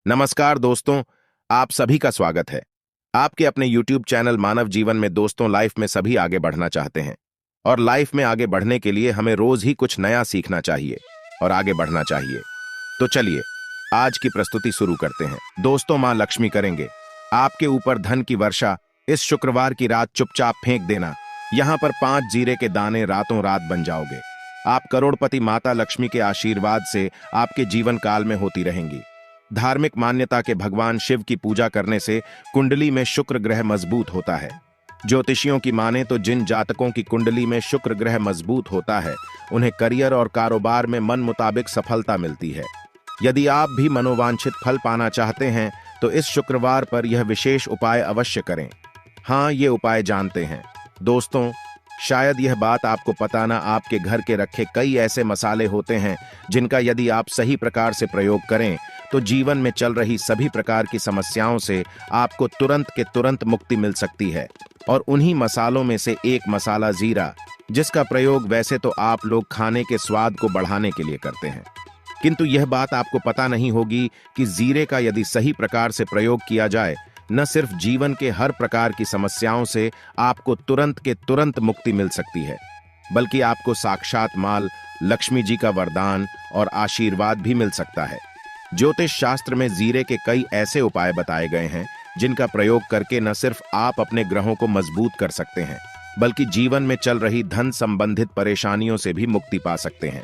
नमस्कार दोस्तों, आप सभी का स्वागत है। आपके अपने YouTube चैनल मानव जीवन में दोस्तों लाइफ में सभी आगे बढ़ना चाहते हैं और लाइफ में आगे बढ़ने के लिए हमें रोज ही कुछ नया सीखना चाहिए और आगे बढ़ना चाहिए। तो चलिए आज की प्रस्तुति शुरू करते हैं। दोस्तों, मां लक्ष्मी करेंगे आपके ऊपर धन की वर्षा। इस शुक्रवार की रात चुपचाप फेंक देना। यहाँ पर 5 जीरे के दाने रातों रात बन जाओगे। आप करोड़पति माता लक्ष्मी के आशीर्वाद से आपके जीवन काल में होती रहेंगी। धार्मिक मान्यता के भगवान शिव की पूजा करने से कुंडली में शुक्र ग्रह मजबूत होता है। ज्योतिषियों की माने तो जिन जातकों की कुंडली में शुक्र ग्रह मजबूत होता है उन्हें करियर और कारोबार में मन मुताबिक सफलता मिलती है। यदि आप भी मनोवांछित फल पाना चाहते हैं तो इस शुक्रवार पर यह विशेष उपाय अवश्य करें। हाँ, ये उपाय जानते हैं दोस्तों, शायद यह बात आपको पता ना, आपके घर के रखे कई ऐसे मसाले होते हैं जिनका यदि आप सही प्रकार से प्रयोग करें तो जीवन में चल रही सभी प्रकार की समस्याओं से आपको तुरंत के तुरंत मुक्ति मिल सकती है। और उन्हीं मसालों में से एक मसाला जीरा, जिसका प्रयोग वैसे तो आप लोग खाने के स्वाद को बढ़ाने के लिए करते हैं, किंतु यह बात आपको पता नहीं होगी कि जीरे का यदि सही प्रकार से प्रयोग किया जाए, न सिर्फ जीवन के हर प्रकार की समस्याओं से आपको तुरंत के तुरंत मुक्ति मिल सकती है, बल्कि आपको साक्षात माल लक्ष्मी जी का वरदान और आशीर्वाद भी मिल सकता है। ज्योतिष शास्त्र में जीरे के कई ऐसे उपाय बताए गए हैं जिनका प्रयोग करके न सिर्फ आप अपने ग्रहों को मजबूत कर सकते हैं, बल्कि जीवन में चल रही धन संबंधित परेशानियों से भी मुक्ति पा सकते हैं।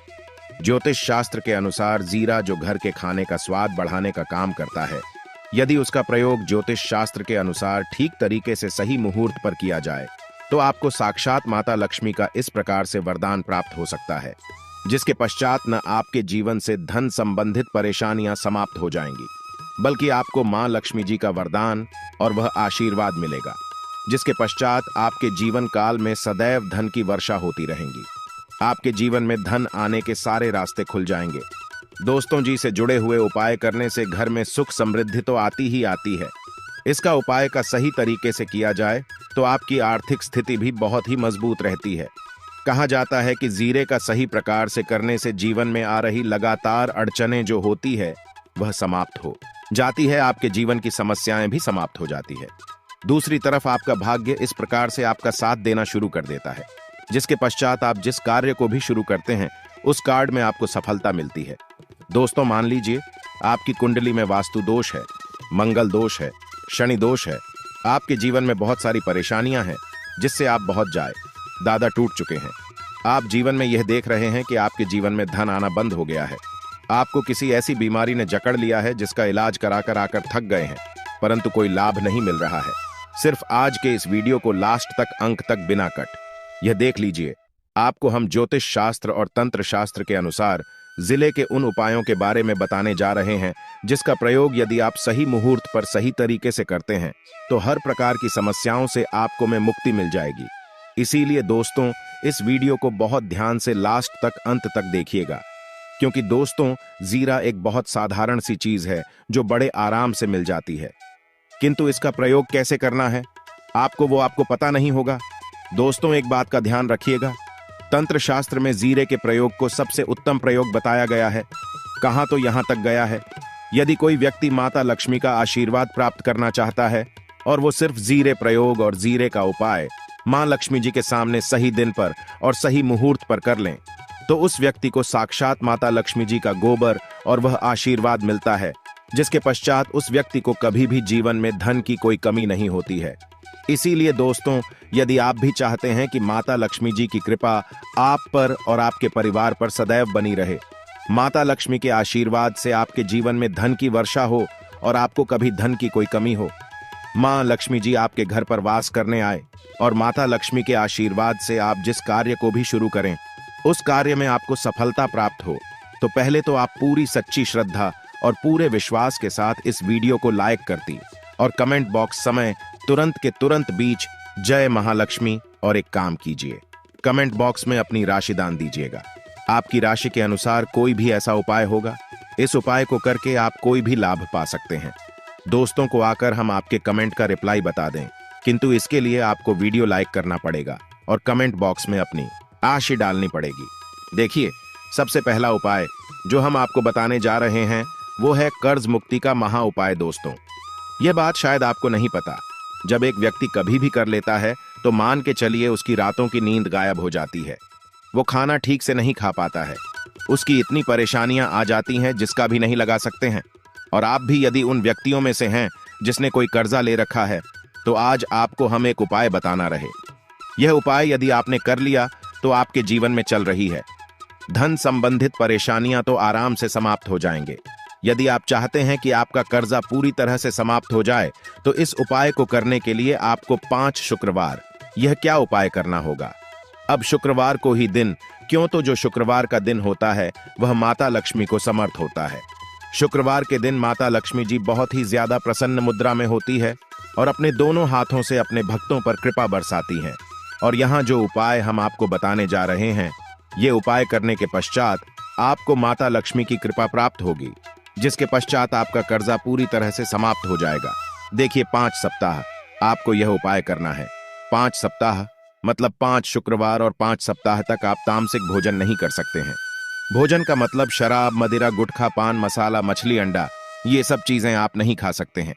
ज्योतिष शास्त्र के अनुसार जीरा जो घर के खाने का स्वाद बढ़ाने का काम करता है, यदि उसका प्रयोग ज्योतिष शास्त्र के अनुसार ठीक तरीके से सही मुहूर्त पर किया जाए तो आपको साक्षात माता लक्ष्मी का इस प्रकार से वरदान प्राप्त हो सकता है, जिसके पश्चात न आपके जीवन से धन संबंधित परेशानियां समाप्त हो जाएंगी, बल्कि आपको मां लक्ष्मी जी का वरदान और वह आशीर्वाद मिलेगा, जिसके पश्चात आपके जीवन काल में सदैव धन की वर्षा होती रहेंगी। आपके जीवन में धन आने के सारे रास्ते खुल जाएंगे। दोस्तों जी, से जुड़े हुए उपाय करने से घर में सुख समृद्धि तो आती ही आती है। इसका उपाय का सही तरीके से किया जाए तो आपकी आर्थिक स्थिति भी बहुत ही मजबूत रहती है। कहा जाता है कि जीरे का सही प्रकार से करने से जीवन में आ रही लगातार अड़चनें जो होती है वह समाप्त हो जाती है, आपके जीवन की समस्याएं भी समाप्त हो जाती है। दूसरी तरफ आपका भाग्य इस प्रकार से आपका साथ देना शुरू कर देता है, जिसके पश्चात आप जिस कार्य को भी शुरू करते हैं उस कार्य में आपको सफलता मिलती है। दोस्तों, मान लीजिए आपकी कुंडली में वास्तु दोष है, मंगल दोष है, शनि दोष है, आपके जीवन में बहुत सारी परेशानियां हैं जिससे आप बहुत दादा टूट चुके हैं। आप जीवन में यह देख रहे हैं कि आपके जीवन में धन आना बंद हो गया है। आपको किसी ऐसी बीमारी ने जकड़ लिया है जिसका इलाज कराकर आकर थक गए हैं, परंतु कोई लाभ नहीं मिल रहा है। सिर्फ आज के इस वीडियो को लास्ट तक, अंक तक बिना कट यह देख लीजिए। आपको हम ज्योतिष शास्त्र और तंत्र शास्त्र के अनुसार जिले के उन उपायों के बारे में बताने जा रहे हैं जिसका प्रयोग यदि आप सही मुहूर्त पर सही तरीके से करते हैं तो हर प्रकार की समस्याओं से आपको में मुक्ति मिल जाएगी। इसीलिए दोस्तों, इस वीडियो को बहुत ध्यान से लास्ट तक, अंत तक देखिएगा, क्योंकि दोस्तों जीरा एक बहुत साधारण सी चीज है जो बड़े आराम से मिल जाती है, किंतु इसका प्रयोग कैसे करना है आपको पता नहीं होगा। दोस्तों, एक बात का ध्यान रखिएगा, तंत्र शास्त्र में जीरे के प्रयोग को सबसे उत्तम प्रयोग बताया गया है। कहां तो यहां तक गया है, यदि कोई व्यक्ति माता लक्ष्मी का आशीर्वाद प्राप्त करना चाहता है और वो सिर्फ जीरे प्रयोग और जीरे का उपाय मां लक्ष्मी जी के सामने सही दिन पर और सही मुहूर्त पर कर लें तो उस व्यक्ति को साक्षात माता लक्ष्मी जी का गोबर और वह आशीर्वाद मिलता है, जिसके पश्चात उस व्यक्ति को कभी भी जीवन में धन की कोई कमी नहीं होती है। इसीलिए दोस्तों, यदि आप भी चाहते हैं कि माता लक्ष्मी जी की कृपा आप पर और आपके परिवार पर सदैव बनी रहे, माता लक्ष्मी के आशीर्वाद से आपके जीवन में धन की वर्षा हो और आपको कभी धन की कोई कमी हो, मां लक्ष्मी जी आपके घर पर वास करने आए और माता लक्ष्मी के आशीर्वाद से आप जिस कार्य को भी शुरू करें उस कार्य में आपको सफलता प्राप्त हो, तो पहले तो आप पूरी सच्ची श्रद्धा और पूरे विश्वास के साथ इस वीडियो को लाइक करती और कमेंट बॉक्स समय तुरंत के तुरंत बीच जय महालक्ष्मी और एक काम कीजिए, कमेंट बॉक्स में अपनी राशि दान दीजिएगा। आपकी राशि के अनुसार कोई भी ऐसा उपाय होगा, इस उपाय को करके आप कोई भी लाभ पा सकते हैं। दोस्तों को आकर हम आपके कमेंट का रिप्लाई बता दें, किंतु इसके लिए आपको वीडियो लाइक करना पड़ेगा और कमेंट बॉक्स में अपनी राशि डालनी पड़ेगी। देखिए, सबसे पहला उपाय जो हम आपको बताने जा रहे हैं वो है कर्ज मुक्ति का महा उपाय। दोस्तों, यह बात शायद आपको नहीं पता, जब एक व्यक्ति कभी भी कर लेता है तो मान के चलिए उसकी रातों की नींद गायब हो जाती है। वो खाना ठीक से नहीं खा पाता है, उसकी इतनी परेशानियां आ जाती हैं जिसका भी नहीं लगा सकते हैं। और आप भी यदि उन व्यक्तियों में से हैं जिसने कोई कर्जा ले रखा है, तो आज आपको हम एक उपाय बताना रहे। यह उपाय यदि आपने कर लिया तो आपके जीवन में चल रही है धन संबंधित परेशानियां तो आराम से समाप्त हो जाएंगे। यदि आप चाहते हैं कि आपका कर्जा पूरी तरह से समाप्त हो जाए, तो इस उपाय को करने के लिए आपको 5 शुक्रवार यह क्या उपाय करना होगा। अब शुक्रवार को ही दिन, क्यों तो जो शुक्रवार का दिन होता है वह माता लक्ष्मी को समर्थ होता है। शुक्रवार के दिन माता लक्ष्मी जी बहुत ही ज्यादा प्रसन्न मुद्रा में होती है और अपने दोनों हाथों से अपने भक्तों पर कृपा बरसाती हैं। और यहाँ जो उपाय हम आपको बताने जा रहे हैं, ये उपाय करने के पश्चात आपको माता लक्ष्मी की कृपा प्राप्त होगी, जिसके पश्चात आपका कर्जा पूरी तरह से समाप्त हो जाएगा। देखिए, 5 सप्ताह आपको यह उपाय करना है। 5 सप्ताह मतलब 5 शुक्रवार और 5 सप्ताह तक आप तामसिक भोजन नहीं कर सकते हैं। भोजन का मतलब शराब, मदिरा, गुटखा, पान मसाला, मछली, अंडा, ये सब चीजें आप नहीं खा सकते हैं।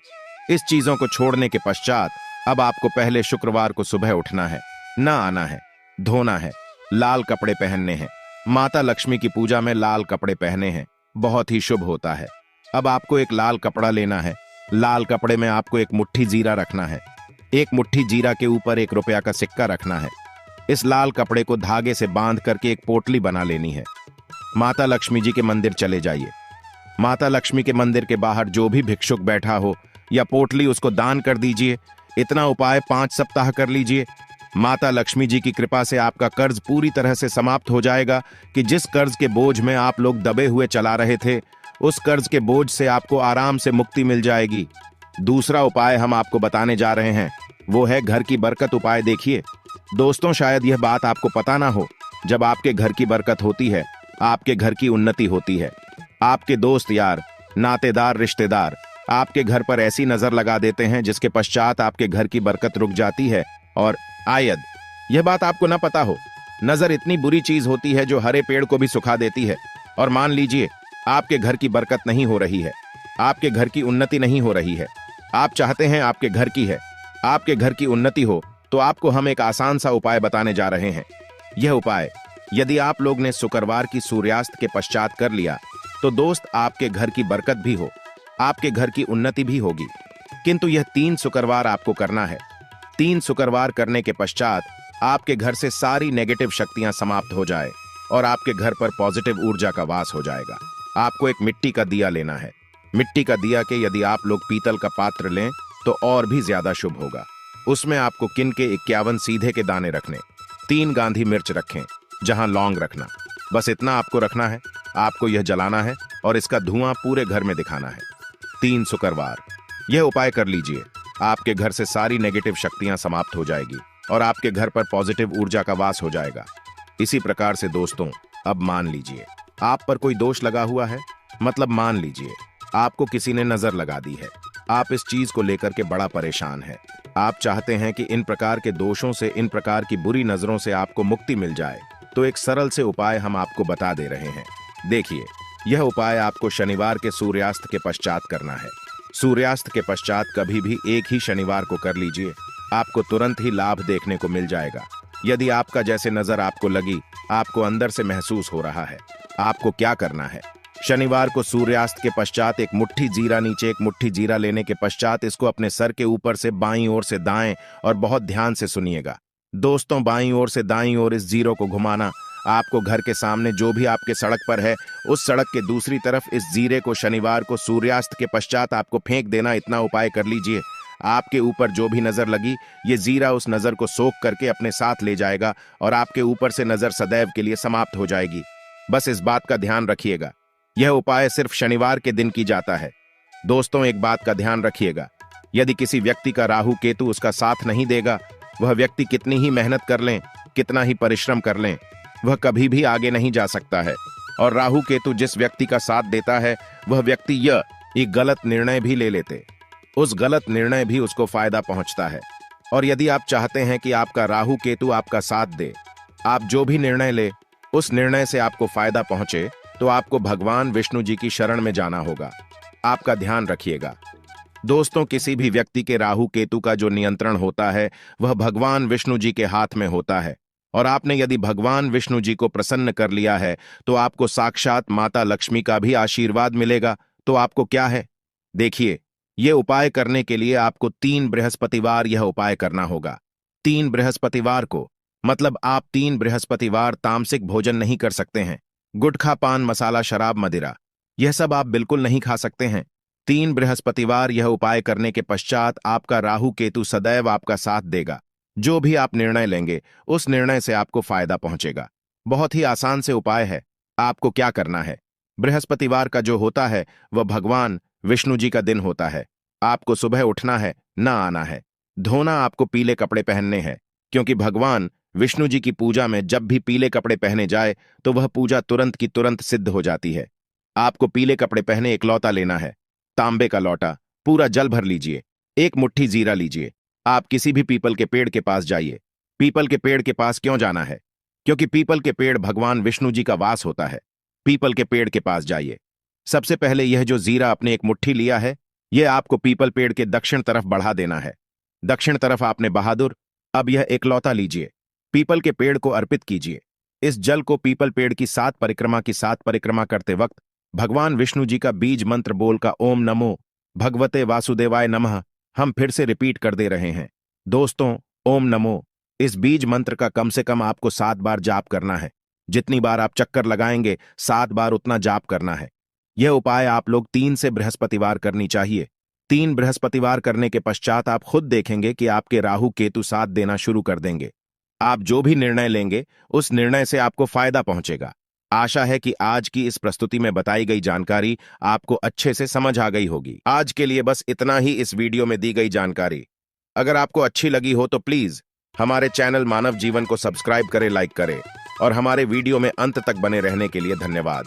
इस चीजों को छोड़ने के पश्चात अब आपको पहले शुक्रवार को सुबह उठना है, ना आना है, धोना है, लाल कपड़े पहनने हैं। माता लक्ष्मी की पूजा में लाल कपड़े पहने हैं, बहुत ही शुभ होता है। अब आपको एक लाल कपड़ा लेना है। लाल कपड़े में आपको एक मुट्ठी जीरा रखना है। एक मुट्ठी जीरा के ऊपर 1 रुपया का सिक्का रखना है। इस लाल कपड़े को धागे से बांध करके एक पोटली बना लेनी है। माता लक्ष्मी जी के मंदिर चले जाइए। माता लक्ष्मी के मंदिर के बाहर जो भी भिक्षुक बैठा हो या पोटली, उसको दान कर दीजिए। इतना उपाय 5 सप्ताह कर लीजिए। माता लक्ष्मी जी की कृपा से आपका कर्ज पूरी तरह से समाप्त हो जाएगा कि जिस कर्ज के बोझ में आप लोग दबे हुए चला रहे थे, उस कर्ज के बोझ से आपको आराम से मुक्ति मिल जाएगी। दूसरा उपाय हम आपको बताने जा रहे हैं, वो है घर की बरकत उपाय। देखिए दोस्तों, शायद यह बात आपको पता ना हो, जब आपके घर की बरकत होती है, आपके घर की उन्नति होती है। आपके दोस्त यार, नातेदार, रिश्तेदार आपके घर पर ऐसी नजर लगा देते हैं जिसके पश्चात आपके घर की बरकत रुक जाती है। और आयद, यह बात आपको ना पता हो, नजर इतनी बुरी चीज होती है जो हरे पेड़ को भी सुखा देती है। और मान लीजिए आपके घर की बरकत नहीं हो रही है, आपके घर की उन्नति नहीं हो रही है, आप चाहते हैं आपके घर की है, आपके घर की उन्नति हो, तो आपको हम एक आसान सा उपाय बताने जा रहे हैं। यह उपाय यदि आप लोग ने शुक्रवार की सूर्यास्त के पश्चात कर लिया, तो दोस्त आपके घर की बरकत भी हो, आपके घर की उन्नति भी होगी। किंतु यह 3 शुक्रवार आपको करना है। 3 शुक्रवार करने के पश्चात आपके घर से सारी नेगेटिव शक्तियां समाप्त हो जाए और आपके घर पर पॉजिटिव ऊर्जा का वास हो जाएगा। आपको एक मिट्टी का दिया लेना है। मिट्टी का दिया के यदि आप लोग पीतल का पात्र लें तो और भी ज्यादा शुभ होगा। उसमें आपको किन के 51 सीधे के दाने रखने, 3 गांधी मिर्च रखें, जहां लौंग रखना। बस इतना आपको रखना है। आपको यह जलाना है और इसका धुआं पूरे घर में दिखाना है। 3 शुक्रवार यह उपाय कर लीजिए। आपके घर से सारी नेगेटिव शक्तियां समाप्त हो जाएगी और आपके घर पर पॉजिटिव ऊर्जा का वास हो जाएगा। इसी प्रकार से दोस्तों, अब मान लीजिए आप पर कोई दोष लगा हुआ है, मतलब मान लीजिए आपको किसी ने नजर लगा दी है। आप इस चीज को लेकर के बड़ा परेशान है। आप चाहते हैं कि इन प्रकार के दोषों से, इन प्रकार की बुरी नजरों से आपको मुक्ति मिल जाए। तो एक सरल से उपाय हम आपको बता दे रहे हैं। देखिए, यह उपाय आपको शनिवार के सूर्यास्त के पश्चात करना है। सूर्यास्त के पश्चात कभी भी एक ही शनिवार को कर लीजिए, आपको तुरंत ही लाभ देखने को मिल जाएगा। यदि आपका जैसे नजर आपको लगी, आपको अंदर से महसूस हो रहा है, आपको क्या करना है? शनिवार को सूर्यास्त के पश्चात एक मुट्ठी जीरा, नीचे एक मुट्ठी जीरा लेने के पश्चात इसको अपने सर के ऊपर से बाईं ओर से दाएं, और बहुत ध्यान से सुनिएगा दोस्तों, बाईं ओर से दाईं ओर इस जीरो को घुमाना। आपको घर के सामने जो भी आपके सड़क पर है, उस सड़क के दूसरी तरफ इस जीरे को शनिवार को सूर्यास्त के पश्चात आपको फेंक देना। इतना उपाय कर लीजिए। आपके ऊपर जो भी नजर लगी, ये जीरा उस नजर को सोख करके अपने साथ ले जाएगा और आपके ऊपर से नजर सदैव के लिए समाप्त हो जाएगी। बस इस बात का ध्यान रखिएगा, यह उपाय सिर्फ शनिवार के दिन की जाता है। दोस्तों, एक बात का ध्यान रखिएगा, यदि किसी व्यक्ति का राहु केतु उसका साथ नहीं देगा, वह व्यक्ति कितनी ही मेहनत कर लें, कितना ही परिश्रम कर लें, वह कभी भी आगे नहीं जा सकता है। और राहु केतु जिस व्यक्ति का साथ देता है, वह व्यक्ति एक गलत निर्णय भी ले लेते, उस गलत निर्णय भी उसको फायदा पहुंचता है। और यदि आप चाहते हैं कि आपका राहु केतु आपका साथ दे, आप जो भी निर्णय ले उस निर्णय से आपको फायदा पहुंचे, तो आपको भगवान विष्णु जी की शरण में जाना होगा। आपका ध्यान रखिएगा। दोस्तों, किसी भी व्यक्ति के राहु केतु का जो नियंत्रण होता है वह भगवान विष्णु जी के हाथ में होता है। और आपने यदि भगवान विष्णु जी को प्रसन्न कर लिया है तो आपको साक्षात माता लक्ष्मी का भी आशीर्वाद मिलेगा। तो आपको क्या है, देखिए, ये उपाय करने के लिए आपको 3 बृहस्पतिवार यह उपाय करना होगा। 3 बृहस्पतिवार को, मतलब आप 3 बृहस्पतिवार तामसिक भोजन नहीं कर सकते हैं। गुटखा, पान मसाला, शराब, मदिरा, यह सब आप बिल्कुल नहीं खा सकते हैं। 3 बृहस्पतिवार यह उपाय करने के पश्चात आपका राहु केतु सदैव आपका साथ देगा। जो भी आप निर्णय लेंगे उस निर्णय से आपको फायदा पहुंचेगा। बहुत ही आसान से उपाय है। आपको क्या करना है, बृहस्पतिवार का जो होता है वह भगवान विष्णु जी का दिन होता है। आपको सुबह उठना है, ना आना है। धोना, आपको पीले कपड़े पहनने हैं, क्योंकि भगवान विष्णु जी की पूजा में जब भी पीले कपड़े पहने जाए तो वह पूजा तुरंत की तुरंत सिद्ध हो जाती है। आपको पीले कपड़े पहने एक लौटा लेना है, तांबे का लौटा, पूरा जल भर लीजिए। एक मुट्ठी जीरा लीजिए। आप किसी भी पीपल के पेड़ के पास जाइए। पीपल के पेड़ के पास क्यों जाना है? क्योंकि पीपल के पेड़ भगवान विष्णु जी का वास होता है। पीपल के पेड़ के पास जाइए। सबसे पहले यह जो जीरा आपने एक मुट्ठी लिया है, यह आपको पीपल पेड़ के दक्षिण तरफ बढ़ा देना है। दक्षिण तरफ आपने बहादुर, अब यह एक लौटा लीजिए, पीपल के पेड़ को अर्पित कीजिए। इस जल को पीपल पेड़ की 7 परिक्रमा की 7 परिक्रमा करते वक्त भगवान विष्णु जी का बीज मंत्र बोल का ओम नमो भगवते वासुदेवाय नमः हम फिर से रिपीट कर दे रहे हैं। दोस्तों, ओम नमो, इस बीज मंत्र का कम से कम आपको 7 बार जाप करना है। जितनी बार आप चक्कर लगाएंगे 7 बार उतना जाप करना है। यह उपाय आप लोग 3 से बृहस्पतिवार करनी चाहिए। 3 बृहस्पतिवार करने के पश्चात आप खुद देखेंगे कि आपके राहु केतु साथ देना शुरू कर देंगे। आप जो भी निर्णय लेंगे उस निर्णय से आपको फायदा पहुंचेगा। आशा है कि आज की इस प्रस्तुति में बताई गई जानकारी आपको अच्छे से समझ आ गई होगी। आज के लिए बस इतना ही इस वीडियो में दी गई जानकारी। अगर आपको अच्छी लगी हो तो प्लीज हमारे चैनल मानव जीवन को सब्सक्राइब करें, लाइक करें और हमारे वीडियो में अंत तक बने रहने के लिए धन्यवाद।